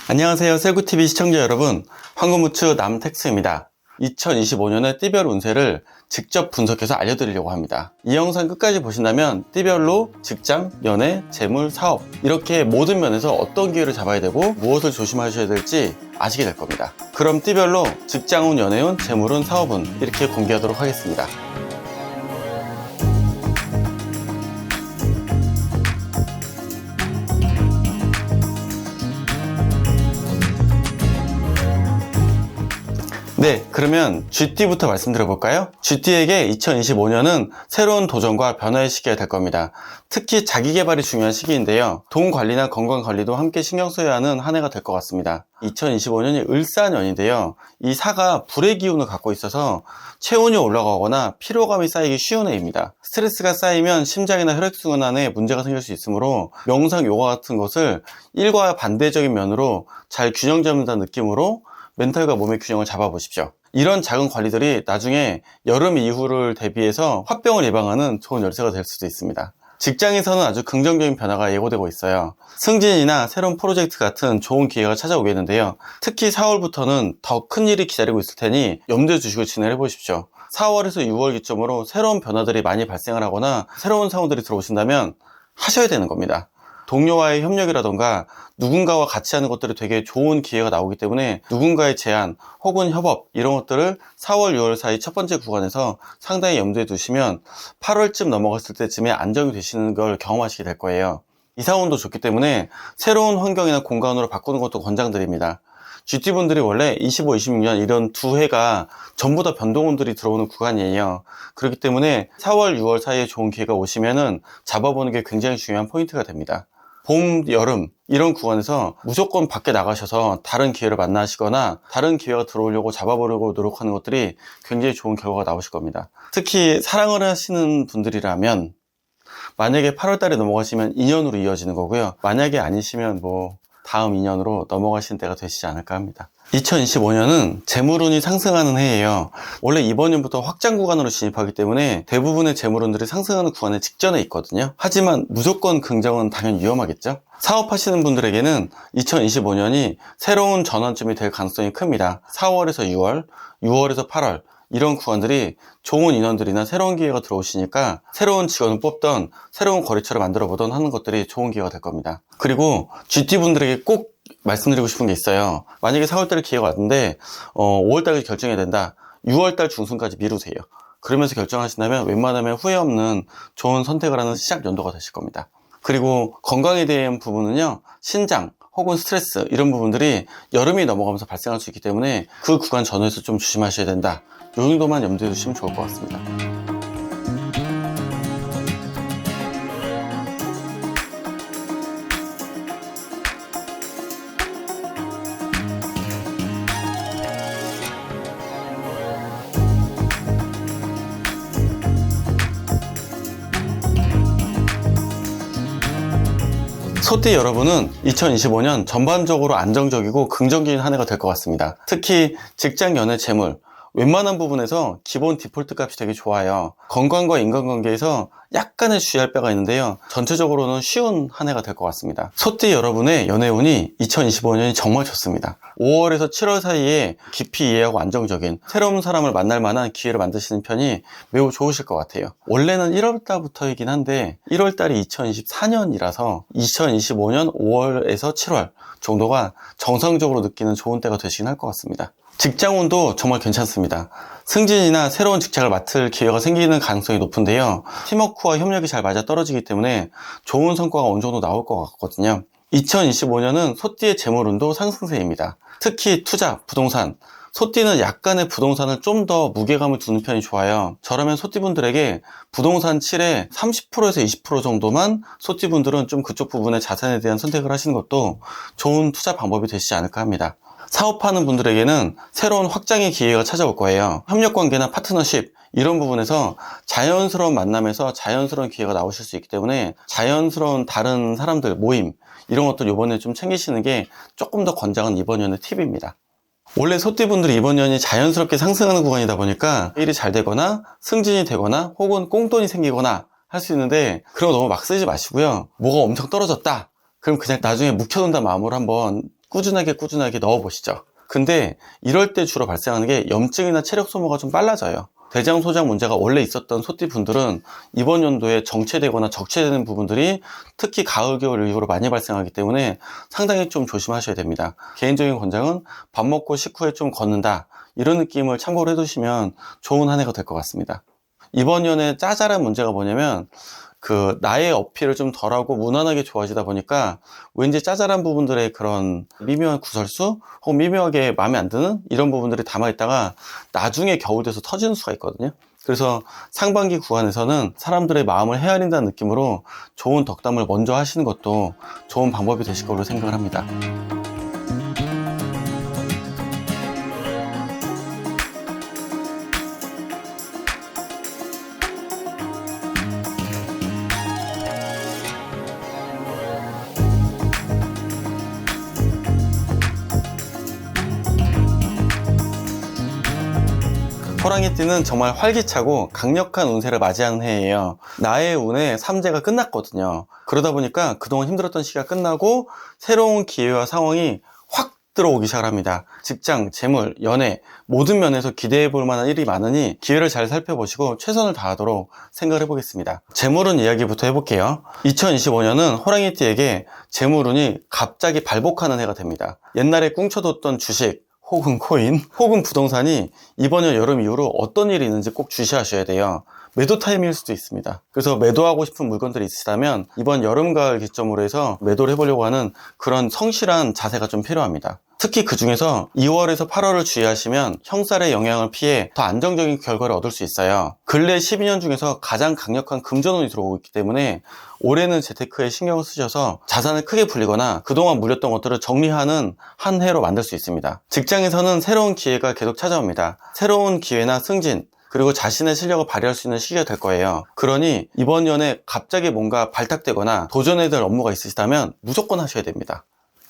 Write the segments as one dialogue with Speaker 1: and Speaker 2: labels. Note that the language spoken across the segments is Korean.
Speaker 1: 안녕하세요. 셀구TV 시청자 여러분, 황금우추 남택스입니다. 2025년의 띠별 운세를 직접 분석해서 알려드리려고 합니다. 이 영상 끝까지 보신다면 띠별로 직장, 연애, 재물, 사업 이렇게 모든 면에서 어떤 기회를 잡아야 되고 무엇을 조심하셔야 될지 아시게 될 겁니다. 그럼 띠별로 직장운, 연애운, 재물운, 사업운 이렇게 공개하도록 하겠습니다. 네, 그러면 GT부터 말씀드려 볼까요? GT에게 2025년은 새로운 도전과 변화의 시기가 될 겁니다. 특히 자기 개발이 중요한 시기인데요. 돈 관리나 건강 관리도 함께 신경 써야 하는 한 해가 될 것 같습니다. 2025년이 을사년인데요. 이 사가 불의 기운을 갖고 있어서 체온이 올라가거나 피로감이 쌓이기 쉬운 해입니다. 스트레스가 쌓이면 심장이나 혈액순환에 문제가 생길 수 있으므로 명상, 요가 같은 것을 일과 반대적인 면으로 잘 균형 잡는다는 느낌으로 멘탈과 몸의 균형을 잡아보십시오. 이런 작은 관리들이 나중에 여름 이후를 대비해서 화병을 예방하는 좋은 열쇠가 될 수도 있습니다. 직장에서는 아주 긍정적인 변화가 예고되고 있어요. 승진이나 새로운 프로젝트 같은 좋은 기회가 찾아오겠는데요. 특히 4월부터는 더 큰 일이 기다리고 있을 테니 염두에 두시고 진행해 보십시오. 4월에서 6월 기점으로 새로운 변화들이 많이 발생을 하거나 새로운 상황들이 들어오신다면 하셔야 되는 겁니다. 동료와의 협력이라던가 누군가와 같이 하는 것들이 되게 좋은 기회가 나오기 때문에 누군가의 제안 혹은 협업 이런 것들을 4월, 6월 사이 첫 번째 구간에서 상당히 염두에 두시면 8월쯤 넘어갔을 때쯤에 안정이 되시는 걸 경험하시게 될 거예요. 이사운도 좋기 때문에 새로운 환경이나 공간으로 바꾸는 것도 권장드립니다. GT분들이 원래 25, 26년 이런 두 해가 전부 다 변동운들이 들어오는 구간이에요. 그렇기 때문에 4월, 6월 사이에 좋은 기회가 오시면은 잡아보는 게 굉장히 중요한 포인트가 됩니다. 봄, 여름 이런 구간에서 무조건 밖에 나가셔서 다른 기회를 만나시거나 다른 기회가 들어오려고 잡아보려고 노력하는 것들이 굉장히 좋은 결과가 나오실 겁니다. 특히 사랑을 하시는 분들이라면 만약에 8월달에 넘어가시면 인연으로 이어지는 거고요. 만약에 아니시면 다음 인연으로 넘어가시는 때가 되시지 않을까 합니다. 2025년은 재물운이 상승하는 해예요. 원래 이번 년부터 확장 구간으로 진입하기 때문에 대부분의 재물운들이 상승하는 구간에 직전에 있거든요. 하지만 무조건 긍정은 당연히 위험하겠죠. 사업하시는 분들에게는 2025년이 새로운 전환점이 될 가능성이 큽니다. 4월에서 6월, 6월에서 8월 이런 구간들이 좋은 인원들이나 새로운 기회가 들어오시니까 새로운 직원을 뽑던 새로운 거래처를 만들어 보던 하는 것들이 좋은 기회가 될 겁니다. 그리고 GT분들에게 꼭 말씀드리고 싶은 게 있어요. 만약에 4월달에 기회가 왔는데 5월달까지 결정해야 된다. 6월달 중순까지 미루세요. 그러면서 결정하신다면 웬만하면 후회 없는 좋은 선택을 하는 시작 연도가 되실 겁니다. 그리고 건강에 대한 부분은요. 신장 혹은 스트레스 이런 부분들이 여름이 넘어가면서 발생할 수 있기 때문에 그 구간 전후에서 좀 조심하셔야 된다. 이 정도만 염두에 두시면 좋을 것 같습니다. 소띠 여러분은 2025년 전반적으로 안정적이고 긍정적인 한 해가 될 것 같습니다. 특히 직장, 연애, 재물 웬만한 부분에서 기본 디폴트 값이 되게 좋아요. 건강과 인간관계에서 약간의 주의할 바가 있는데요. 전체적으로는 쉬운 한 해가 될 것 같습니다. 소띠 여러분의 연애운이 2025년이 정말 좋습니다. 5월에서 7월 사이에 깊이 이해하고 안정적인 새로운 사람을 만날 만한 기회를 만드시는 편이 매우 좋으실 것 같아요. 원래는 1월달부터이긴 한데 1월달이 2024년이라서 2025년 5월에서 7월 정도가 정상적으로 느끼는 좋은 때가 되시긴 할 것 같습니다. 직장운도 정말 괜찮습니다. 승진이나 새로운 직장을 맡을 기회가 생기는 가능성이 높은데요. 팀워크와 협력이 잘 맞아 떨어지기 때문에 좋은 성과가 어느 정도 나올 것 같거든요. 2025년은 소띠의 재물운도 상승세입니다. 특히 투자, 부동산 소띠는 약간의 부동산을 좀 더 무게감을 두는 편이 좋아요. 저라면 소띠분들에게 부동산 7에 30%에서 20% 정도만 소띠분들은 좀 그쪽 부분의 자산에 대한 선택을 하시는 것도 좋은 투자 방법이 되시지 않을까 합니다. 사업하는 분들에게는 새로운 확장의 기회가 찾아올 거예요. 협력관계나 파트너십 이런 부분에서 자연스러운 만남에서 자연스러운 기회가 나오실 수 있기 때문에 자연스러운 다른 사람들 모임 이런 것들 이번에 좀 챙기시는 게 조금 더 권장한 이번 년의 팁입니다. 원래 소띠분들이 이번 년이 자연스럽게 상승하는 구간이다 보니까 일이 잘 되거나 승진이 되거나 혹은 꽁돈이 생기거나 할 수 있는데 그런 거 너무 막 쓰지 마시고요. 뭐가 엄청 떨어졌다 그럼 그냥 나중에 묵혀둔다는 마음으로 한번 꾸준하게 넣어보시죠. 근데 이럴 때 주로 발생하는 게 염증이나 체력 소모가 좀 빨라져요. 대장 소장 문제가 원래 있었던 소띠 분들은 이번 연도에 정체되거나 적체되는 부분들이 특히 가을, 겨울 이후로 많이 발생하기 때문에 상당히 좀 조심하셔야 됩니다. 개인적인 권장은 밥 먹고 식후에 좀 걷는다, 이런 느낌을 참고로 해두시면 좋은 한 해가 될 것 같습니다. 이번 연에 짜잘한 문제가 뭐냐면 나의 어필을 좀 덜하고 무난하게 좋아지다 보니까 왠지 짜잘한 부분들의 그런 미묘한 구설수 혹은 미묘하게 마음에 안 드는 이런 부분들이 담아있다가 나중에 겨우 돼서 터지는 수가 있거든요. 그래서 상반기 구간에서는 사람들의 마음을 헤아린다는 느낌으로 좋은 덕담을 먼저 하시는 것도 좋은 방법이 되실 거로 생각을 합니다. 호랑이띠는 정말 활기차고 강력한 운세를 맞이하는 해예요. 나의 운의 3재가 끝났거든요. 그러다 보니까 그동안 힘들었던 시기가 끝나고 새로운 기회와 상황이 확 들어오기 시작합니다. 직장, 재물, 연애 모든 면에서 기대해 볼 만한 일이 많으니 기회를 잘 살펴보시고 최선을 다하도록 생각을 해보겠습니다. 재물운 이야기부터 해볼게요. 2025년은 호랑이띠에게 재물운이 갑자기 발복하는 해가 됩니다. 옛날에 꿍쳐뒀던 주식 혹은 코인, 혹은 부동산이 이번 여름 이후로 어떤 일이 있는지 꼭 주시하셔야 돼요. 매도 타임일 수도 있습니다. 그래서 매도하고 싶은 물건들이 있으시다면 이번 여름, 가을 기점으로 해서 매도를 해보려고 하는 그런 성실한 자세가 좀 필요합니다. 특히 그 중에서 2월에서 8월을 주의하시면 형살의 영향을 피해 더 안정적인 결과를 얻을 수 있어요. 근래 12년 중에서 가장 강력한 금전운이 들어오고 있기 때문에 올해는 재테크에 신경을 쓰셔서 자산을 크게 불리거나 그동안 물렸던 것들을 정리하는 한 해로 만들 수 있습니다. 직장에서는 새로운 기회가 계속 찾아옵니다. 새로운 기회나 승진, 그리고 자신의 실력을 발휘할 수 있는 시기가 될 거예요. 그러니 이번 연에 갑자기 뭔가 발탁되거나 도전해야 될 업무가 있으시다면 무조건 하셔야 됩니다.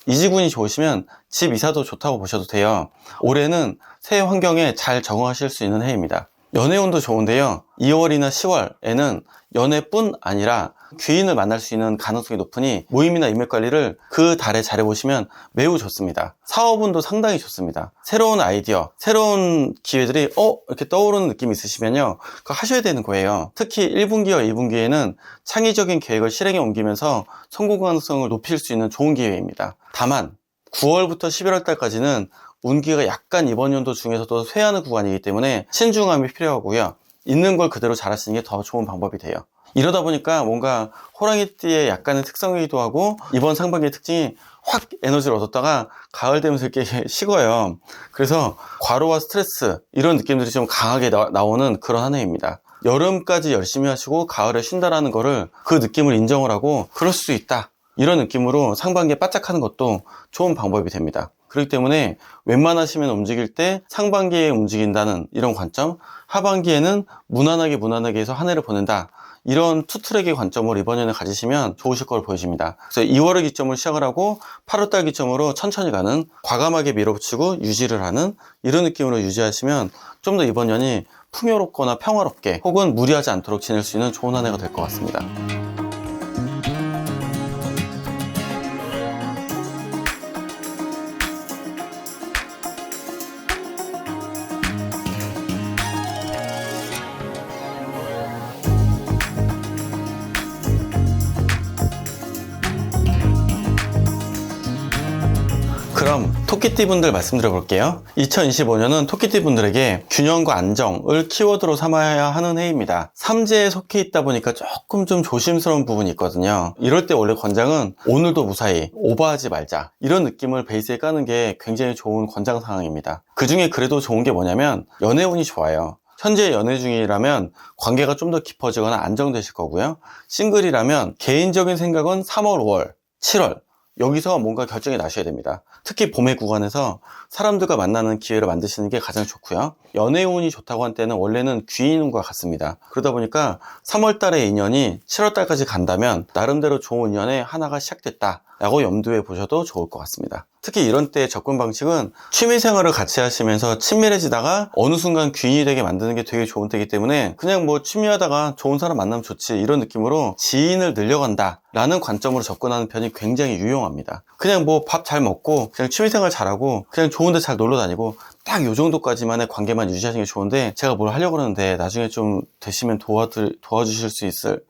Speaker 1: 이지군이 좋으시면 집 이사도 좋다고 보셔도 돼요. 올해는 새 환경에 잘 적응하실 수 있는 해입니다. 연애운도 좋은데요, 2월이나 10월에는 연애뿐 아니라 귀인을 만날 수 있는 가능성이 높으니 모임이나 인맥 관리를 그 달에 잘해보시면 매우 좋습니다. 사업운도 상당히 좋습니다. 새로운 아이디어, 새로운 기회들이 이렇게 떠오르는 느낌이 있으시면요, 그거 하셔야 되는 거예요. 특히 1분기와 2분기에는 창의적인 계획을 실행에 옮기면서 성공 가능성을 높일 수 있는 좋은 기회입니다. 다만 9월부터 11월 달까지는 운기가 약간 이번 연도 중에서도 쇠하는 구간이기 때문에 신중함이 필요하고요, 있는 걸 그대로 잘하시는 게 더 좋은 방법이 돼요. 이러다 보니까 뭔가 호랑이띠의 약간의 특성이기도 하고 이번 상반기의 특징이 확 에너지를 얻었다가 가을 되면서 이렇게 식어요. 그래서 과로와 스트레스 이런 느낌들이 좀 강하게 나오는 그런 한 해입니다. 여름까지 열심히 하시고 가을에 쉰다라는 거를 그 느낌을 인정을 하고 그럴 수 있다, 이런 느낌으로 상반기에 바짝하는 것도 좋은 방법이 됩니다. 그렇기 때문에 웬만하시면 움직일 때 상반기에 움직인다는 이런 관점, 하반기에는 무난하게 해서 한 해를 보낸다, 이런 투트랙의 관점을 이번 년에 가지시면 좋으실 거로 보여집니다. 그래서 2월을 기점으로 시작을 하고 8월달 기점으로 천천히 가는, 과감하게 밀어붙이고 유지를 하는 이런 느낌으로 유지하시면 좀 더 이번 년이 풍요롭거나 평화롭게 혹은 무리하지 않도록 지낼 수 있는 좋은 한 해가 될 것 같습니다. 그럼 토끼띠 분들 말씀드려 볼게요. 2025년은 토끼띠 분들에게 균형과 안정을 키워드로 삼아야 하는 해입니다. 삼재에 속해 있다 보니까 조금 좀 조심스러운 부분이 있거든요. 이럴 때 원래 권장은 오늘도 무사히 오버하지 말자, 이런 느낌을 베이스에 까는 게 굉장히 좋은 권장 상황입니다. 그 중에 그래도 좋은 게 뭐냐면 연애운이 좋아요. 현재 연애 중이라면 관계가 좀 더 깊어지거나 안정되실 거고요. 싱글이라면 개인적인 생각은 3월, 5월, 7월 여기서 뭔가 결정이 나셔야 됩니다. 특히 봄의 구간에서 사람들과 만나는 기회를 만드시는 게 가장 좋고요. 연애운이 좋다고 한 때는 원래는 귀인운과 같습니다. 그러다 보니까 3월 달의 인연이 7월 달까지 간다면 나름대로 좋은 인연의 하나가 시작됐다 라고 염두에 보셔도 좋을 것 같습니다. 특히 이런 때의 접근 방식은 취미생활을 같이 하시면서 친밀해지다가 어느 순간 귀인이 되게 만드는 게 되게 좋은 때이기 때문에 그냥 뭐 취미하다가 좋은 사람 만나면 좋지 이런 느낌으로 지인을 늘려간다 라는 관점으로 접근하는 편이 굉장히 유용합니다. 그냥 뭐 밥 잘 먹고 그냥 취미생활 잘하고 그냥 좋은 데 잘 놀러 다니고 딱 요 정도까지만의 관계만 유지하시는 게 좋은데, 제가 뭘 하려고 그러는데 나중에 좀 되시면 도와주실 수 있을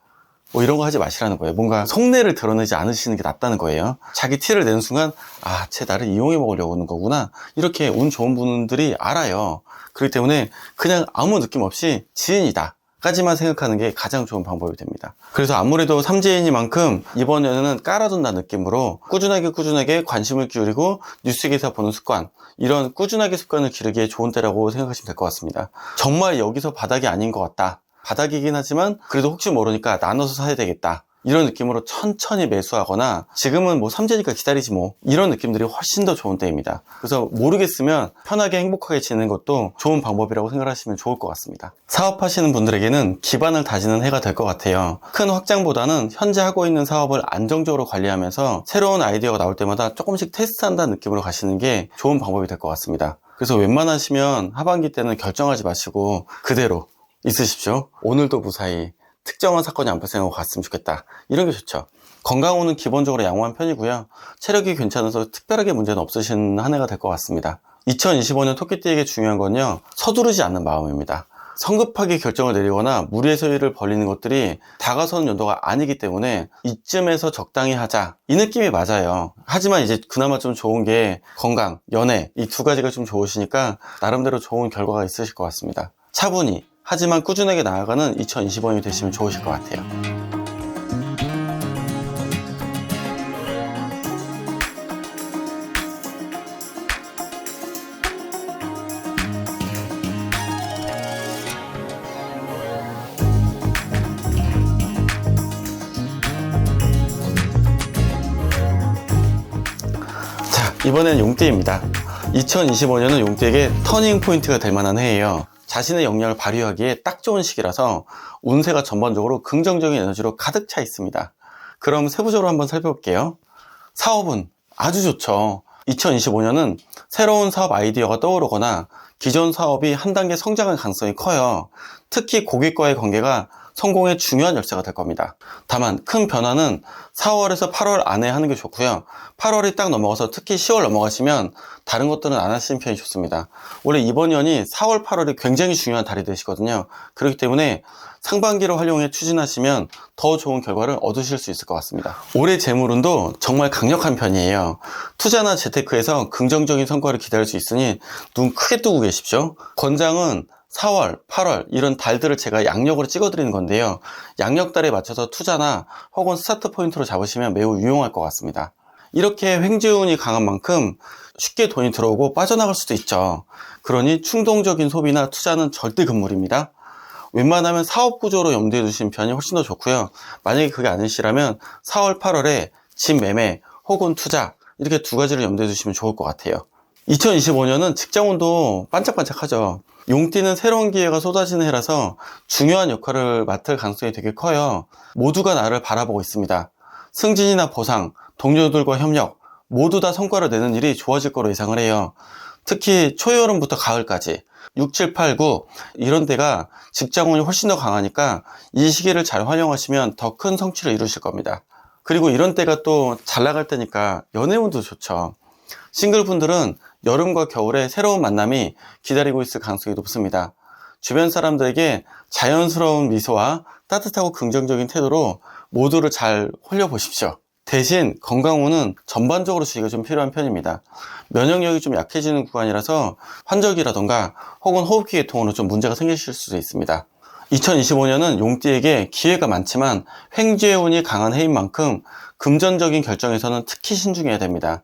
Speaker 1: 뭐 이런 거 하지 마시라는 거예요. 뭔가 속내를 드러내지 않으시는 게 낫다는 거예요. 자기 티를 내는 순간 아, 쟤 나를 이용해 먹으려고 하는 거구나, 이렇게 운 좋은 분들이 알아요. 그렇기 때문에 그냥 아무 느낌 없이 지인이다 까지만 생각하는 게 가장 좋은 방법이 됩니다. 그래서 아무래도 삼지인이만큼 이번 연애는 깔아둔다는 느낌으로 꾸준하게 관심을 기울이고 뉴스 기사 보는 습관, 이런 꾸준하게 습관을 기르기에 좋은 때라고 생각하시면 될 것 같습니다. 정말 여기서 바닥이 아닌 것 같다, 바닥이긴 하지만 그래도 혹시 모르니까 나눠서 사야 되겠다, 이런 느낌으로 천천히 매수하거나 지금은 뭐 삼재니까 기다리지 뭐, 이런 느낌들이 훨씬 더 좋은 때입니다. 그래서 모르겠으면 편하게 행복하게 지내는 것도 좋은 방법이라고 생각하시면 좋을 것 같습니다. 사업하시는 분들에게는 기반을 다지는 해가 될 것 같아요. 큰 확장보다는 현재 하고 있는 사업을 안정적으로 관리하면서 새로운 아이디어가 나올 때마다 조금씩 테스트한다는 느낌으로 가시는 게 좋은 방법이 될 것 같습니다. 그래서 웬만하시면 하반기 때는 결정하지 마시고 그대로 있으십시오. 오늘도 무사히 특정한 사건이 안 발생하고 갔으면 좋겠다, 이런 게 좋죠. 건강운은 기본적으로 양호한 편이고요. 체력이 괜찮아서 특별하게 문제는 없으신 한 해가 될 것 같습니다. 2025년 토끼띠에게 중요한 건요, 서두르지 않는 마음입니다. 성급하게 결정을 내리거나 무리해서 일을 벌리는 것들이 다가서는 연도가 아니기 때문에 이쯤에서 적당히 하자, 이 느낌이 맞아요. 하지만 이제 그나마 좀 좋은 게 건강, 연애, 이 두 가지가 좀 좋으시니까 나름대로 좋은 결과가 있으실 것 같습니다. 차분히 하지만 꾸준하게 나아가는 2025년이 되시면 좋으실 것 같아요. 자, 이번엔 용띠입니다. 2025년은 용띠에게 터닝 포인트가 될 만한 해예요. 자신의 역량을 발휘하기에 딱 좋은 시기라서 운세가 전반적으로 긍정적인 에너지로 가득 차 있습니다. 그럼 세부적으로 한번 살펴볼게요. 사업은 아주 좋죠. 2025년은 새로운 사업 아이디어가 떠오르거나 기존 사업이 한 단계 성장할 가능성이 커요. 특히 고객과의 관계가 성공의 중요한 열쇠가 될 겁니다. 다만 큰 변화는 4월에서 8월 안에 하는 게 좋고요. 8월이 딱 넘어가서 특히 10월 넘어가시면 다른 것들은 안 하시는 편이 좋습니다. 원래 이번 년이 4월, 8월이 굉장히 중요한 달이 되시거든요. 그렇기 때문에 상반기로 활용해 추진하시면 더 좋은 결과를 얻으실 수 있을 것 같습니다. 올해 재물운도 정말 강력한 편이에요. 투자나 재테크에서 긍정적인 성과를 기대할 수 있으니 눈 크게 뜨고 계십시오. 권장은 4월, 8월 이런 달들을 제가 양력으로 찍어드리는 건데요. 양력달에 맞춰서 투자나 혹은 스타트 포인트로 잡으시면 매우 유용할 것 같습니다. 이렇게 횡재운이 강한 만큼 쉽게 돈이 들어오고 빠져나갈 수도 있죠. 그러니 충동적인 소비나 투자는 절대 금물입니다. 웬만하면 사업 구조로 염두에 두시는 편이 훨씬 더 좋고요. 만약에 그게 아니시라면 4월, 8월에 집 매매 혹은 투자, 이렇게 두 가지를 염두에 두시면 좋을 것 같아요. 2025년은 직장운도 반짝반짝하죠. 용띠는 새로운 기회가 쏟아지는 해라서 중요한 역할을 맡을 가능성이 되게 커요. 모두가 나를 바라보고 있습니다. 승진이나 보상, 동료들과 협력, 모두 다 성과를 내는 일이 좋아질 거로 예상을 해요. 특히 초여름부터 가을까지 6, 7, 8, 9 이런 데가 직장운이 훨씬 더 강하니까 이 시기를 잘 활용하시면 더 큰 성취를 이루실 겁니다. 그리고 이런 때가 또 잘 나갈 때니까 연애운도 좋죠. 싱글분들은 여름과 겨울에 새로운 만남이 기다리고 있을 가능성이 높습니다. 주변 사람들에게 자연스러운 미소와 따뜻하고 긍정적인 태도로 모두를 잘 홀려보십시오. 대신 건강운은 전반적으로 주의가 좀 필요한 편입니다. 면역력이 좀 약해지는 구간이라서 환절기라던가 혹은 호흡기 계통으로 좀 문제가 생기실 수도 있습니다. 2025년은 용띠에게 기회가 많지만 횡재운이 강한 해인 만큼 금전적인 결정에서는 특히 신중해야 됩니다.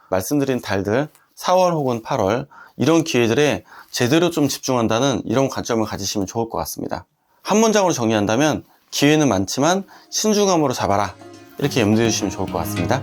Speaker 1: 말씀드린 달들 4월 혹은 8월 이런 기회들에 제대로 좀 집중한다는 이런 관점을 가지시면 좋을 것 같습니다. 한 문장으로 정리한다면 기회는 많지만 신중함으로 잡아라, 이렇게 염두에 주시면 좋을 것 같습니다.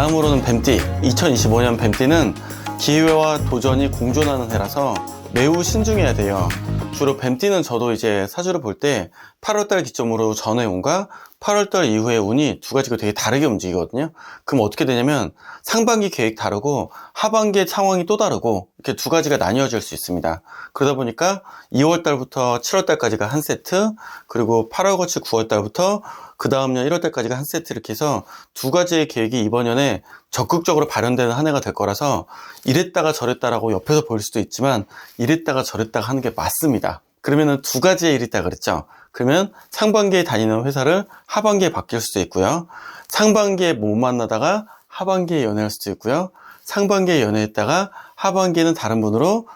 Speaker 1: 다음으로는 뱀띠. 2025년 뱀띠는 기회와 도전이 공존하는 해라서 매우 신중해야 돼요. 주로 뱀띠는 저도 이제 사주를 볼 때 8월달 기점으로 전해운과 8월달 이후의 운이 두 가지가 되게 다르게 움직이거든요. 그럼 어떻게 되냐면 상반기 계획 다르고 하반기의 상황이 또 다르고 이렇게 두 가지가 나뉘어질 수 있습니다. 그러다 보니까 2월달부터 7월달까지가 한 세트, 그리고 8월 거치 9월달부터 그 다음 년 1월달까지가 한 세트, 이렇게 해서 두 가지의 계획이 이번 년에 적극적으로 발현되는 한 해가 될 거라서 이랬다가 저랬다라고 옆에서 볼 수도 있지만 이랬다가 저랬다가 하는 게 맞습니다. 그러면은 두 가지의 일이 있다 그랬죠. 그러면 상반기에 다니는 회사를 하반기에 바뀔 수도 있고요. 상반기에 못 만나다가 하반기에 연애할 수도 있고요. 상반기에 연애했다가 하반기에는 다른 분으로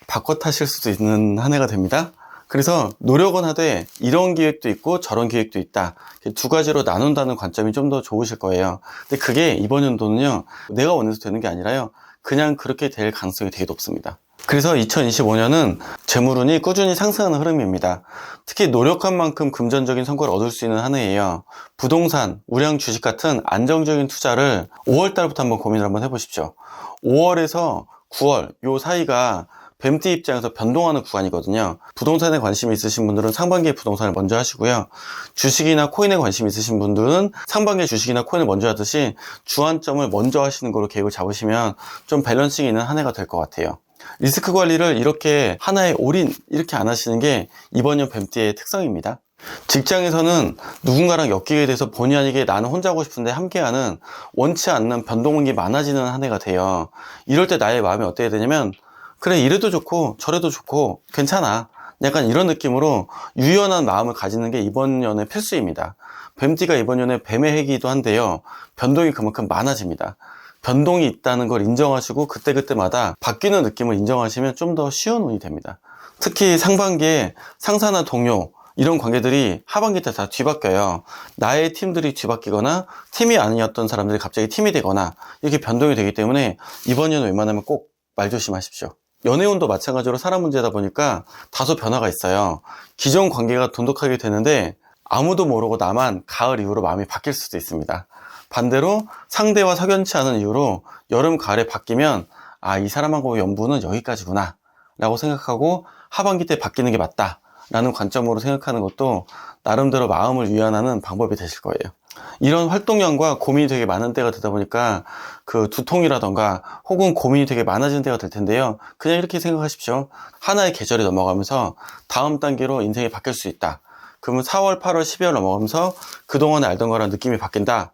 Speaker 1: 바꿔 타실 수도 있는 한 해가 됩니다. 그래서 노력은 하되 이런 기획도 있고 저런 기획도 있다. 두 가지로 나눈다는 관점이 좀 더 좋으실 거예요. 근데 그게 이번 연도는요, 내가 원해서 되는 게 아니라요, 그냥 그렇게 될 가능성이 되게 높습니다. 그래서 2025년은 재물운이 꾸준히 상승하는 흐름입니다. 특히 노력한 만큼 금전적인 성과를 얻을 수 있는 한 해예요. 부동산, 우량 주식 같은 안정적인 투자를 5월달부터 한번 고민을 한번 해보십시오. 5월에서 9월 요 사이가 뱀띠 입장에서 변동하는 구간이거든요. 부동산에 관심이 있으신 분들은 상반기에 부동산을 먼저 하시고요. 주식이나 코인에 관심이 있으신 분들은 상반기에 주식이나 코인을 먼저 하듯이 주안점을 먼저 하시는 거로 계획을 잡으시면 좀 밸런싱이 있는 한 해가 될 것 같아요. 리스크 관리를 이렇게 하나에 올인 이렇게 안 하시는 게 이번 년 뱀띠의 특성입니다. 직장에서는 누군가랑 엮이게 돼서 본의 아니게 나는 혼자 하고 싶은데 함께하는 원치 않는 변동이 많아지는 한 해가 돼요. 이럴 때 나의 마음이 어때야 되냐면, 그래, 이래도 좋고 저래도 좋고 괜찮아, 약간 이런 느낌으로 유연한 마음을 가지는 게 이번 년의 필수입니다. 뱀띠가 이번 년에 뱀의 해기이기도 한데요, 변동이 그만큼 많아집니다. 변동이 있다는 걸 인정하시고 그때그때마다 바뀌는 느낌을 인정하시면 좀 더 쉬운 운이 됩니다. 특히 상반기에 상사나 동료 이런 관계들이 하반기 때 다 뒤바뀌어요. 나의 팀들이 뒤바뀌거나 팀이 아니었던 사람들이 갑자기 팀이 되거나 이렇게 변동이 되기 때문에 이번 년은 웬만하면 꼭 말 조심하십시오. 연애운도 마찬가지로 사람 문제다 보니까 다소 변화가 있어요. 기존 관계가 돈독하게 되는데 아무도 모르고 나만 가을 이후로 마음이 바뀔 수도 있습니다. 반대로 상대와 석연치 않은 이유로 여름, 가을에 바뀌면 아, 이 사람하고 연분은 여기까지구나 라고 생각하고 하반기 때 바뀌는 게 맞다 라는 관점으로 생각하는 것도 나름대로 마음을 위안하는 방법이 되실 거예요. 이런 활동량과 고민이 되게 많은 때가 되다 보니까 그 두통이라던가 혹은 고민이 되게 많아지는 때가 될 텐데요, 그냥 이렇게 생각하십시오. 하나의 계절이 넘어가면서 다음 단계로 인생이 바뀔 수 있다. 그러면 4월, 8월, 12월 넘어가면서 그동안에 알던 거랑 느낌이 바뀐다.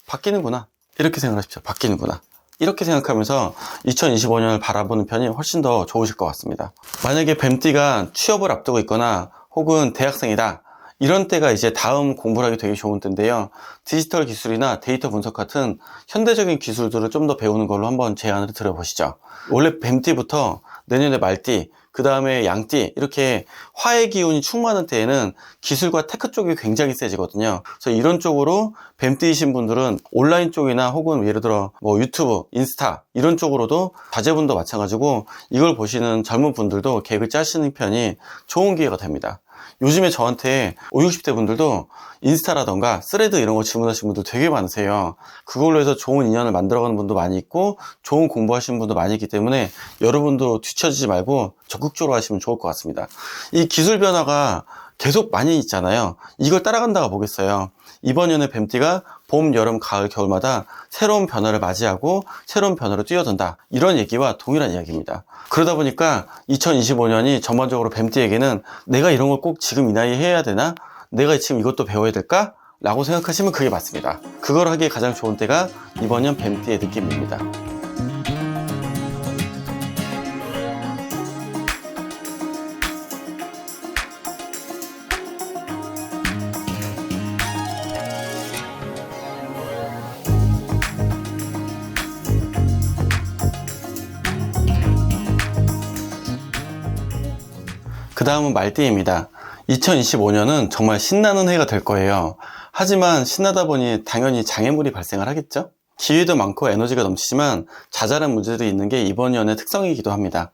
Speaker 1: 바뀌는구나. 이렇게 생각하십시오. 바뀌는구나. 이렇게 생각하면서 2025년을 바라보는 편이 훨씬 더 좋으실 것 같습니다. 만약에 뱀띠가 취업을 앞두고 있거나 혹은 대학생이다, 이런 때가 이제 다음 공부를 하기 되게 좋은 때인데요, 디지털 기술이나 데이터 분석 같은 현대적인 기술들을 좀 더 배우는 걸로 한번 제안을 드려보시죠. 원래 뱀띠부터 내년에 말띠, 그 다음에 양띠, 이렇게 화의 기운이 충만한 때에는 기술과 테크 쪽이 굉장히 세지거든요. 그래서 이런 쪽으로 뱀띠이신 분들은 온라인 쪽이나 혹은 예를 들어 뭐 유튜브, 인스타 이런 쪽으로도 자제분도 마찬가지고 이걸 보시는 젊은 분들도 계획을 짜시는 편이 좋은 기회가 됩니다. 요즘에 저한테 50, 60대 분들도 인스타라던가 스레드 이런 거 질문하시는 분들 되게 많으세요. 그걸로 해서 좋은 인연을 만들어가는 분도 많이 있고 좋은 공부하시는 분도 많이 있기 때문에 여러분도 뒤처지지 말고 적극적으로 하시면 좋을 것 같습니다. 이 기술 변화가 계속 많이 있잖아요. 이걸 따라간다가 보겠어요. 이번 년에 뱀띠가 봄, 여름, 가을, 겨울마다 새로운 변화를 맞이하고 새로운 변화로 뛰어든다, 이런 얘기와 동일한 이야기입니다. 그러다 보니까 2025년이 전반적으로 뱀띠에게는 내가 이런 걸 꼭 지금 이 나이에 해야 되나? 내가 지금 이것도 배워야 될까? 라고 생각하시면 그게 맞습니다. 그걸 하기에 가장 좋은 때가 이번 년 뱀띠의 느낌입니다. 그 다음은 말띠입니다. 2025년은 정말 신나는 해가 될 거예요. 하지만 신나다 보니 당연히 장애물이 발생을 하겠죠? 기회도 많고 에너지가 넘치지만 자잘한 문제들이 있는 게 이번 년의 특성이기도 합니다.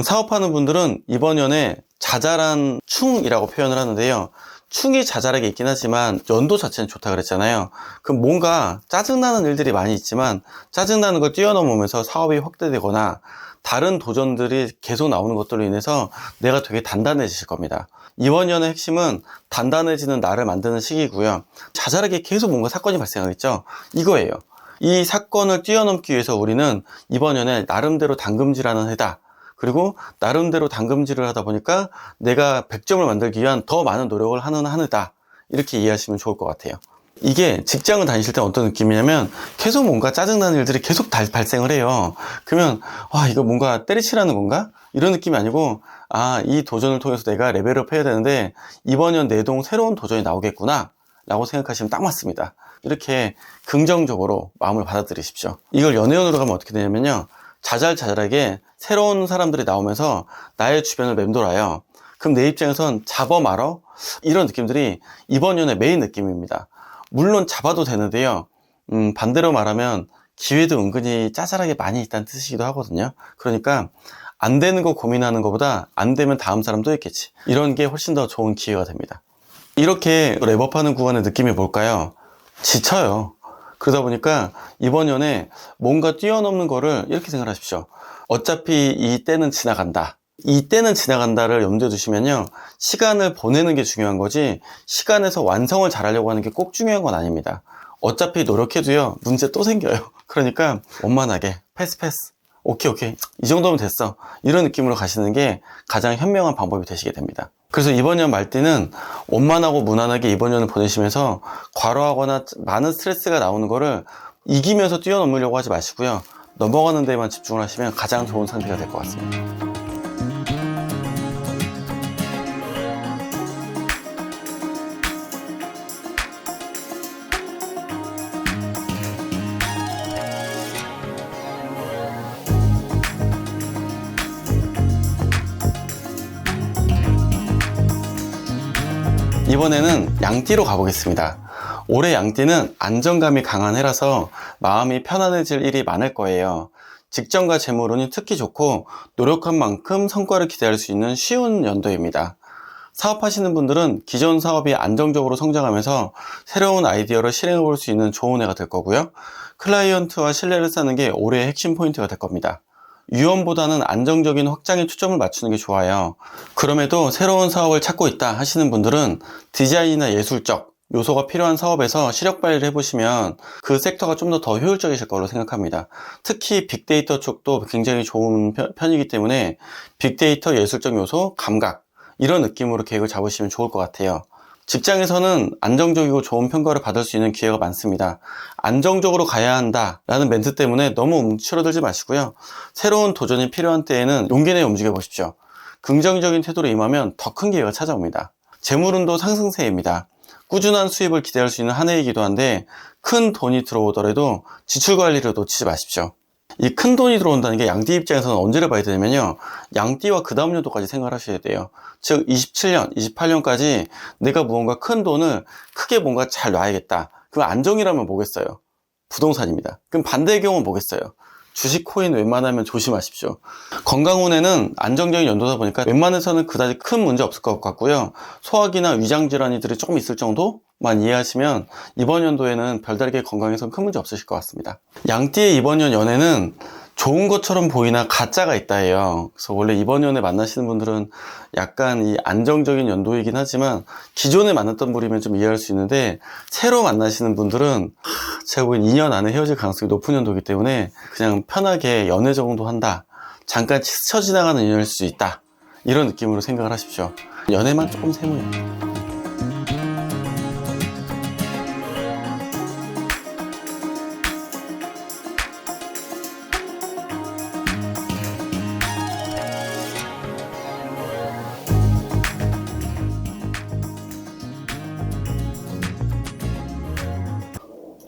Speaker 1: 사업하는 분들은 이번 년에 자잘한 충이라고 표현을 하는데요, 충이 자잘하게 있긴 하지만 연도 자체는 좋다 그랬잖아요. 그럼 뭔가 짜증나는 일들이 많이 있지만 짜증나는 걸 뛰어넘으면서 사업이 확대되거나 다른 도전들이 계속 나오는 것들로 인해서 내가 되게 단단해지실 겁니다. 이번 년의 핵심은 단단해지는 나를 만드는 시기고요. 자잘하게 계속 뭔가 사건이 발생하겠죠. 이거예요. 이 사건을 뛰어넘기 위해서 우리는 이번 년에 나름대로 당금질하는 해다. 그리고 나름대로 당금질을 하다 보니까 내가 100점을 만들기 위한 더 많은 노력을 하는 한 해다. 이렇게 이해하시면 좋을 것 같아요. 이게 직장을 다니실 때 어떤 느낌이냐면 계속 뭔가 짜증나는 일들이 계속 발생을 해요. 그러면 이거 뭔가 때리치라는 건가? 이런 느낌이 아니고 이 도전을 통해서 내가 레벨업 해야 되는데 이번 년 내동 새로운 도전이 나오겠구나 라고 생각하시면 딱 맞습니다. 이렇게 긍정적으로 마음을 받아들이십시오. 이걸 연애운으로 가면 어떻게 되냐면요, 자잘자잘하게 새로운 사람들이 나오면서 나의 주변을 맴돌아요. 그럼 내 입장에선 잡아 말어? 이런 느낌들이 이번 년의 메인 느낌입니다. 물론 잡아도 되는데요, 반대로 말하면 기회도 은근히 짜잘하게 많이 있다는 뜻이기도 하거든요. 그러니까 안 되는 거 고민하는 것보다 안 되면 다음 사람 또 있겠지, 이런 게 훨씬 더 좋은 기회가 됩니다. 이렇게 랩업하는 구간의 느낌이 뭘까요? 지쳐요. 그러다 보니까 이번 년에 뭔가 뛰어넘는 거를 이렇게 생각하십시오. 어차피 이 때는 지나간다. 이 때는 지나간다를 염두에 두시면요, 시간을 보내는 게 중요한 거지 시간에서 완성을 잘하려고 하는 게 꼭 중요한 건 아닙니다. 어차피 노력해도요, 문제 또 생겨요. 그러니까 원만하게 패스 오케이 이 정도면 됐어, 이런 느낌으로 가시는 게 가장 현명한 방법이 되시게 됩니다. 그래서 이번 년 말띠는 원만하고 무난하게 이번 년을 보내시면서 과로하거나 많은 스트레스가 나오는 거를 이기면서 뛰어넘으려고 하지 마시고요, 넘어가는 데만 집중을 하시면 가장 좋은 상태가 될 것 같습니다. 이번에는 양띠로 가보겠습니다. 올해 양띠는 안정감이 강한 해라서 마음이 편안해질 일이 많을 거예요. 직장과 재물운이 특히 좋고 노력한 만큼 성과를 기대할 수 있는 쉬운 연도입니다. 사업하시는 분들은 기존 사업이 안정적으로 성장하면서 새로운 아이디어를 실행해 볼 수 있는 좋은 해가 될 거고요. 클라이언트와 신뢰를 쌓는 게 올해의 핵심 포인트가 될 겁니다. 유언보다는 안정적인 확장에 초점을 맞추는 게 좋아요. 그럼에도 새로운 사업을 찾고 있다 하시는 분들은 디자인이나 예술적 요소가 필요한 사업에서 시력 발휘를 해보시면 그 섹터가 좀 더 효율적이실 거로 생각합니다. 특히 빅데이터 쪽도 굉장히 좋은 편이기 때문에 빅데이터 예술적 요소, 감각, 이런 느낌으로 계획을 잡으시면 좋을 것 같아요. 직장에서는 안정적이고 좋은 평가를 받을 수 있는 기회가 많습니다. 안정적으로 가야 한다 라는 멘트 때문에 너무 움츠러들지 마시고요, 새로운 도전이 필요한 때에는 용기 내어 움직여 보십시오. 긍정적인 태도로 임하면 더 큰 기회가 찾아옵니다. 재물운도 상승세입니다. 꾸준한 수입을 기대할 수 있는 한 해이기도 한데 큰 돈이 들어오더라도 지출 관리를 놓치지 마십시오. 이 큰 돈이 들어온다는 게 양띠 입장에서는 언제를 봐야 되냐면요, 양띠와 그 다음 년도까지 생각을 하셔야 돼요. 즉 27년, 28년까지 내가 무언가 큰 돈을 크게 뭔가 잘 놔야겠다. 그 안정이라면 뭐겠어요? 부동산입니다. 그럼 반대의 경우는 뭐겠어요? 주식, 코인 웬만하면 조심하십시오. 건강운에는 안정적인 연도다 보니까 웬만해서는 그다지 큰 문제 없을 것 같고요. 소화기나 위장 질환들이 조금 있을 정도만 이해하시면 이번 연도에는 별다르게 건강에선 큰 문제 없으실 것 같습니다. 양띠의 이번 년 연애는 좋은 것처럼 보이나 가짜가 있다예요. 그래서 원래 이번 연애 만나시는 분들은 약간 이 안정적인 연도이긴 하지만 기존에 만났던 분이면 좀 이해할 수 있는데 새로 만나시는 분들은 제가 보기엔 2년 안에 헤어질 가능성이 높은 연도이기 때문에 그냥 편하게 연애 정도 한다, 잠깐 스쳐 지나가는 인연일 수 있다, 이런 느낌으로 생각을 하십시오. 연애만 조금 세모예요.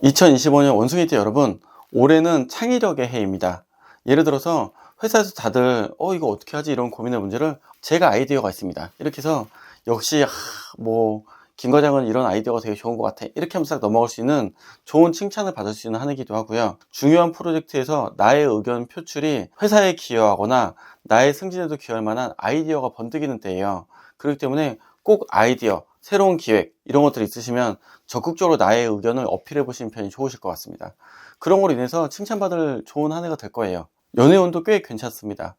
Speaker 1: 2025년 원숭이띠 여러분, 올해는 창의력의 해입니다. 예를 들어서 회사에서 다들 이거 어떻게 하지, 이런 고민의 문제를 제가 아이디어가 있습니다, 이렇게 해서 역시 김 과장은 이런 아이디어가 되게 좋은 것 같아, 이렇게 하면서 딱 넘어갈 수 있는 좋은 칭찬을 받을 수 있는 한 해이기도 하고요. 중요한 프로젝트에서 나의 의견 표출이 회사에 기여하거나 나의 승진에도 기여할 만한 아이디어가 번뜩이는 때예요. 그렇기 때문에 꼭 아이디어, 새로운 기획 이런 것들이 있으시면 적극적으로 나의 의견을 어필해 보시는 편이 좋으실 것 같습니다. 그런 걸로 인해서 칭찬받을 좋은 한 해가 될 거예요. 연애운도 꽤 괜찮습니다.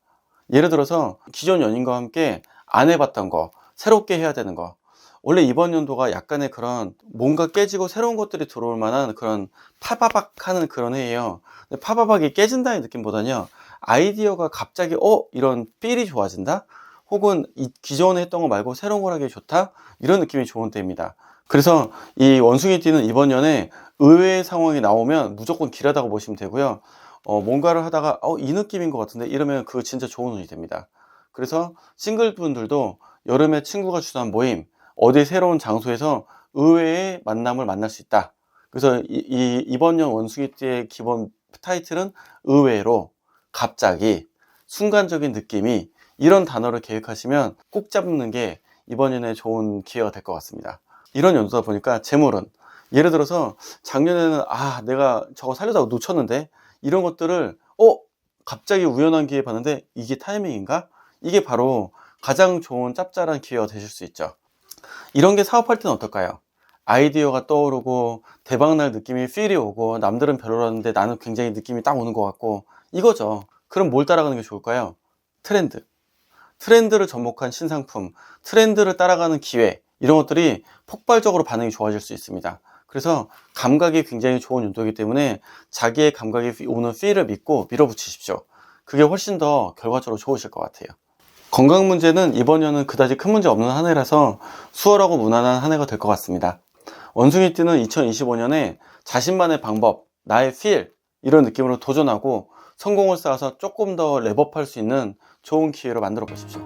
Speaker 1: 예를 들어서 기존 연인과 함께 안 해봤던 거, 새롭게 해야 되는 거. 원래 이번 연도가 약간의 그런 뭔가 깨지고 새로운 것들이 들어올 만한 그런 파바박 하는 그런 해예요. 근데 파바박이 깨진다는 느낌보다는요, 아이디어가 갑자기 이런 필이 좋아진다? 혹은 기존에 했던 거 말고 새로운 걸 하기 좋다? 이런 느낌이 좋은 때입니다. 그래서 이 원숭이띠는 이번 연에 의외의 상황이 나오면 무조건 길하다고 보시면 되고요. 뭔가를 하다가 이 느낌인 것 같은데 이러면 그거 진짜 좋은 운이 됩니다. 그래서 싱글분들도 여름에 친구가 주도한 모임, 어디 새로운 장소에서 의외의 만남을 만날 수 있다. 그래서 이번 년 원숭이띠의 기본 타이틀은 의외로, 갑자기, 순간적인 느낌이, 이런 단어를 계획하시면 꼭 잡는 게 이번 년에 좋은 기회가 될 것 같습니다. 이런 연도다 보니까 재물은, 예를 들어서 작년에는 내가 저거 살려다가 놓쳤는데, 이런 것들을 갑자기 우연한 기회에 봤는데 이게 타이밍인가? 이게 바로 가장 좋은 짭짤한 기회가 되실 수 있죠. 이런 게 사업할 때는 어떨까요? 아이디어가 떠오르고 대박날 느낌이 필이 오고, 남들은 별로라는데 나는 굉장히 느낌이 딱 오는 것 같고, 이거죠. 그럼 뭘 따라가는 게 좋을까요? 트렌드를 접목한 신상품, 트렌드를 따라가는 기회, 이런 것들이 폭발적으로 반응이 좋아질 수 있습니다. 그래서 감각이 굉장히 좋은 연도이기 때문에 자기의 감각이 오는 필을 믿고 밀어붙이십시오. 그게 훨씬 더 결과적으로 좋으실 것 같아요. 건강 문제는 이번 년은 그다지 큰 문제 없는 한 해라서 수월하고 무난한 한 해가 될 것 같습니다. 원숭이띠는 2025년에 자신만의 방법, 나의 필, 이런 느낌으로 도전하고 성공을 쌓아서 조금 더 랩업할 수 있는 좋은 기회로 만들어 보십시오.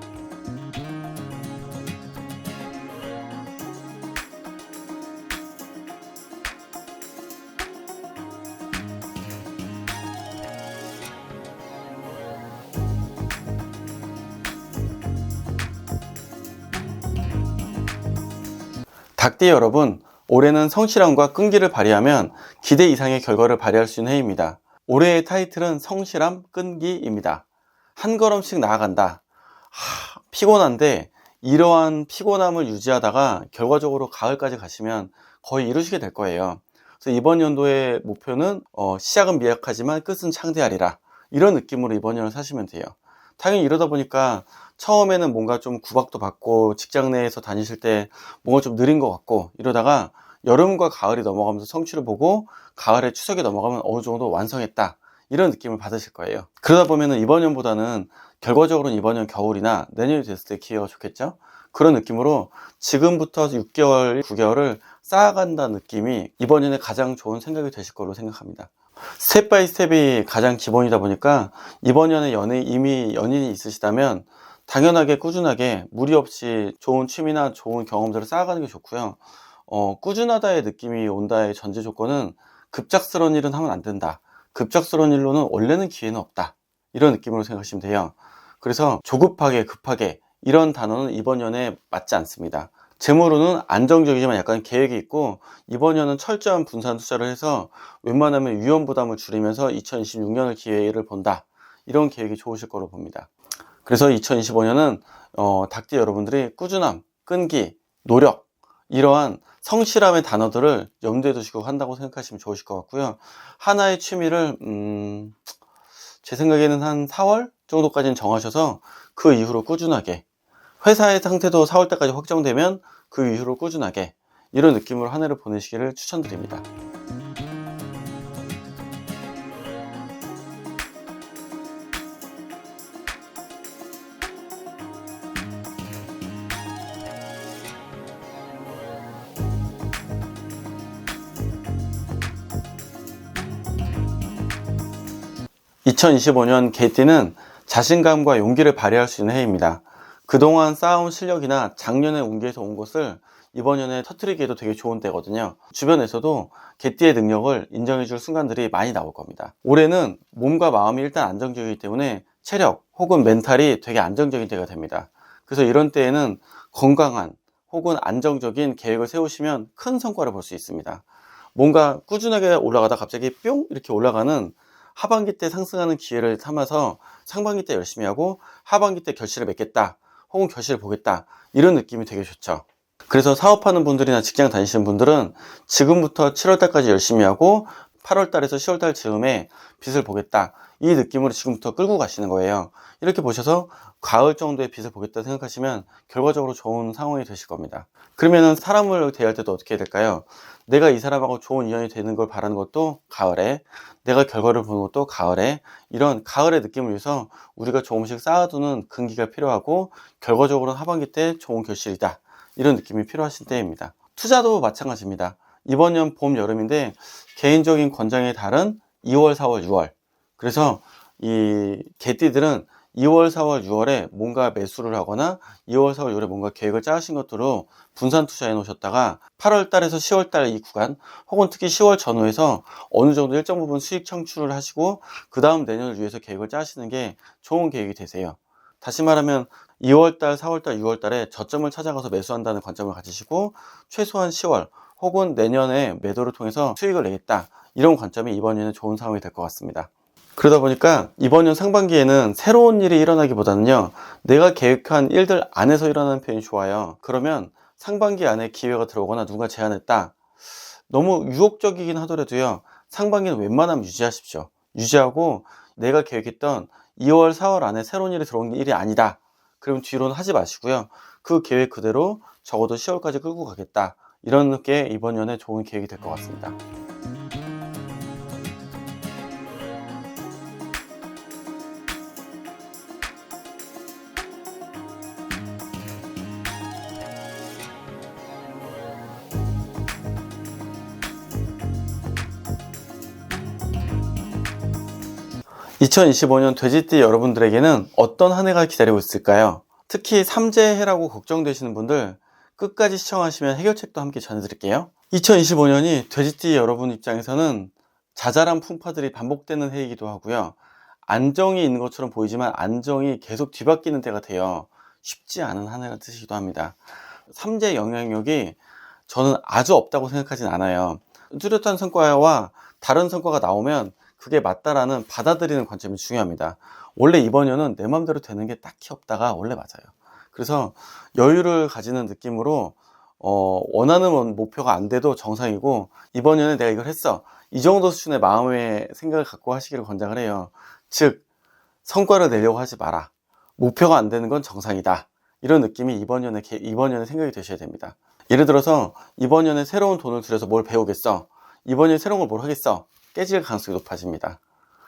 Speaker 1: 닭띠 여러분, 올해는 성실함과 끈기를 발휘하면 기대 이상의 결과를 발휘할 수 있는 해입니다. 올해의 타이틀은 성실함, 끈기입니다. 한 걸음씩 나아간다. 피곤한데 이러한 피곤함을 유지하다가 결과적으로 가을까지 가시면 거의 이루시게 될 거예요. 그래서 이번 연도의 목표는 시작은 미약하지만 끝은 창대하리라, 이런 느낌으로 이번 년을 사시면 돼요. 당연히 이러다 보니까 처음에는 뭔가 좀 구박도 받고, 직장 내에서 다니실 때 뭔가 좀 느린 것 같고, 이러다가 여름과 가을이 넘어가면서 성취를 보고 가을에 추석이 넘어가면 어느 정도 완성했다, 이런 느낌을 받으실 거예요. 그러다 보면은 이번 년보다는 결과적으로는 이번 년 겨울이나 내년이 됐을 때 기회가 좋겠죠. 그런 느낌으로 지금부터 6개월, 9개월을 쌓아간다는 느낌이 이번 년에 가장 좋은 생각이 되실 거로 생각합니다. 스텝 바이 스텝이 가장 기본이다 보니까 이번 년에 이미 연인이 있으시다면 당연하게 꾸준하게 무리 없이 좋은 취미나 좋은 경험들을 쌓아가는 게 좋고요. 꾸준하다의 느낌이 온다의 전제 조건은 급작스러운 일은 하면 안 된다. 급작스러운 일로는 원래는 기회는 없다. 이런 느낌으로 생각하시면 돼요. 그래서 조급하게, 급하게, 이런 단어는 이번 년에 맞지 않습니다. 재물로는 안정적이지만 약간 계획이 있고, 이번 년은 철저한 분산 투자를 해서 웬만하면 위험 부담을 줄이면서 2026년을 기회를 본다, 이런 계획이 좋으실 거로 봅니다. 그래서 2025년은 닭띠 여러분들이 꾸준함, 끈기, 노력, 이러한 성실함의 단어들을 염두에 두시고 한다고 생각하시면 좋으실 것 같고요. 하나의 취미를 제 생각에는 한 4월 정도까지는 정하셔서 그 이후로 꾸준하게, 회사의 상태도 4월 때까지 확정되면 그 이후로 꾸준하게, 이런 느낌으로 한 해를 보내시기를 추천드립니다. 2025년 개띠는 자신감과 용기를 발휘할 수 있는 해입니다. 그동안 쌓아온 실력이나 작년에 운기에서 온 것을 이번 년에 터뜨리기에도 되게 좋은 때거든요. 주변에서도 개띠의 능력을 인정해줄 순간들이 많이 나올 겁니다. 올해는 몸과 마음이 일단 안정적이기 때문에 체력 혹은 멘탈이 되게 안정적인 때가 됩니다. 그래서 이런 때에는 건강한 혹은 안정적인 계획을 세우시면 큰 성과를 볼 수 있습니다. 뭔가 꾸준하게 올라가다 갑자기 뿅 이렇게 올라가는 하반기 때 상승하는 기회를 삼아서 상반기 때 열심히 하고 하반기 때 결실을 맺겠다 혹은 결실을 보겠다, 이런 느낌이 되게 좋죠. 그래서 사업하는 분들이나 직장 다니시는 분들은 지금부터 7월달까지 열심히 하고 8월달에서 10월달 즈음에 빚을 보겠다, 이 느낌으로 지금부터 끌고 가시는 거예요. 이렇게 보셔서 가을 정도의 빚을 보겠다 생각하시면 결과적으로 좋은 상황이 되실 겁니다. 그러면은 사람을 대할 때도 어떻게 해야 될까요? 내가 이 사람하고 좋은 인연이 되는 걸 바라는 것도 가을에, 내가 결과를 보는 것도 가을에, 이런 가을의 느낌을 위해서 우리가 조금씩 쌓아두는 근기가 필요하고 결과적으로는 하반기 때 좋은 결실이다, 이런 느낌이 필요하신 때입니다. 투자도 마찬가지입니다. 이번 년 봄, 여름인데 개인적인 권장의 달은 2월, 4월, 6월. 그래서 이 개띠들은 2월, 4월, 6월에 뭔가 매수를 하거나 2월, 4월, 6월에 뭔가 계획을 짜신 것들로 분산 투자해 놓으셨다가 8월 달에서 10월 달 이 구간, 혹은 특히 10월 전후에서 어느 정도 일정 부분 수익 창출을 하시고 그 다음 내년을 위해서 계획을 짜시는 게 좋은 계획이 되세요. 다시 말하면 2월 달, 4월 달, 6월 달에 저점을 찾아가서 매수한다는 관점을 가지시고 최소한 10월 혹은 내년에 매도를 통해서 수익을 내겠다, 이런 관점이 이번 년에 좋은 상황이 될 것 같습니다. 그러다 보니까 이번 년 상반기에는 새로운 일이 일어나기보다는요, 내가 계획한 일들 안에서 일어나는 편이 좋아요. 그러면 상반기 안에 기회가 들어오거나 누가 제안했다, 너무 유혹적이긴 하더라도요, 상반기는 웬만하면 유지하십시오. 유지하고 내가 계획했던 2월, 4월 안에 새로운 일이 들어온 일이 아니다, 그럼 뒤로는 하지 마시고요, 그 계획 그대로 적어도 10월까지 끌고 가겠다, 이런 게 이번 년에 좋은 계획이 될 것 같습니다. 2025년 돼지띠 여러분들에게는 어떤 한 해가 기다리고 있을까요? 특히 삼재해라고 걱정되시는 분들 끝까지 시청하시면 해결책도 함께 전해드릴게요. 2025년이 돼지띠 여러분 입장에서는 자잘한 풍파들이 반복되는 해이기도 하고요, 안정이 있는 것처럼 보이지만 안정이 계속 뒤바뀌는 때가 돼요. 쉽지 않은 한 해라는 뜻이기도 합니다. 삼재 영향력이 저는 아주 없다고 생각하진 않아요. 뚜렷한 성과와 다른 성과가 나오면 그게 맞다라는 받아들이는 관점이 중요합니다. 원래 이번 년은 내 마음대로 되는 게 딱히 없다가 원래 맞아요. 그래서 여유를 가지는 느낌으로 원하는 목표가 안 돼도 정상이고, 이번 년에 내가 이걸 했어, 이 정도 수준의 마음의 생각을 갖고 하시기를 권장을 해요. 즉 성과를 내려고 하지 마라, 목표가 안 되는 건 정상이다, 이런 느낌이 이번 년에 생각이 되셔야 됩니다. 예를 들어서 이번 년에 새로운 돈을 들여서 뭘 배우겠어, 이번 년에 새로운 걸 뭘 하겠어, 깨질 가능성이 높아집니다.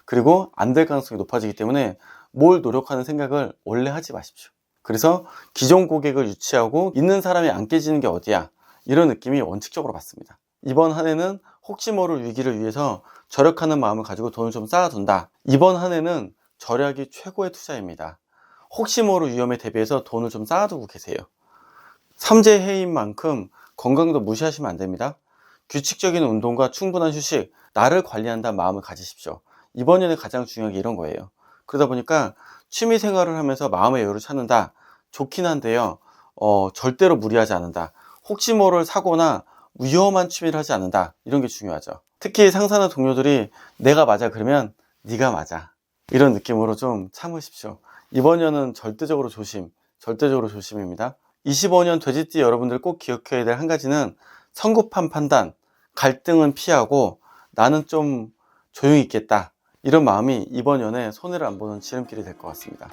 Speaker 1: 그리고 안 될 가능성이 높아지기 때문에 뭘 노력하는 생각을 원래 하지 마십시오. 그래서 기존 고객을 유치하고 있는 사람이 안 깨지는 게 어디야, 이런 느낌이 원칙적으로 받습니다. 이번 한 해는 혹시 모를 위기를 위해서 절약하는 마음을 가지고 돈을 좀 쌓아둔다. 이번 한 해는 절약이 최고의 투자입니다. 혹시 모를 위험에 대비해서 돈을 좀 쌓아두고 계세요. 삼재해인 만큼 건강도 무시하시면 안 됩니다. 규칙적인 운동과 충분한 휴식, 나를 관리한다는 마음을 가지십시오. 이번 년에 가장 중요한 게 이런 거예요. 그러다 보니까 취미 생활을 하면서 마음의 여유를 찾는다, 좋긴 한데요, 절대로 무리하지 않는다, 혹시 모를 사고나 위험한 취미를 하지 않는다, 이런 게 중요하죠. 특히 상사나 동료들이 내가 맞아 그러면 네가 맞아, 이런 느낌으로 좀 참으십시오. 이번 년은 절대적으로 조심입니다. 25년 돼지띠 여러분들 꼭 기억해야 될 한 가지는 성급한 판단, 갈등은 피하고 나는 좀 조용히 있겠다, 이런 마음이 이번 연에 손해를 안 보는 지름길이 될 것 같습니다.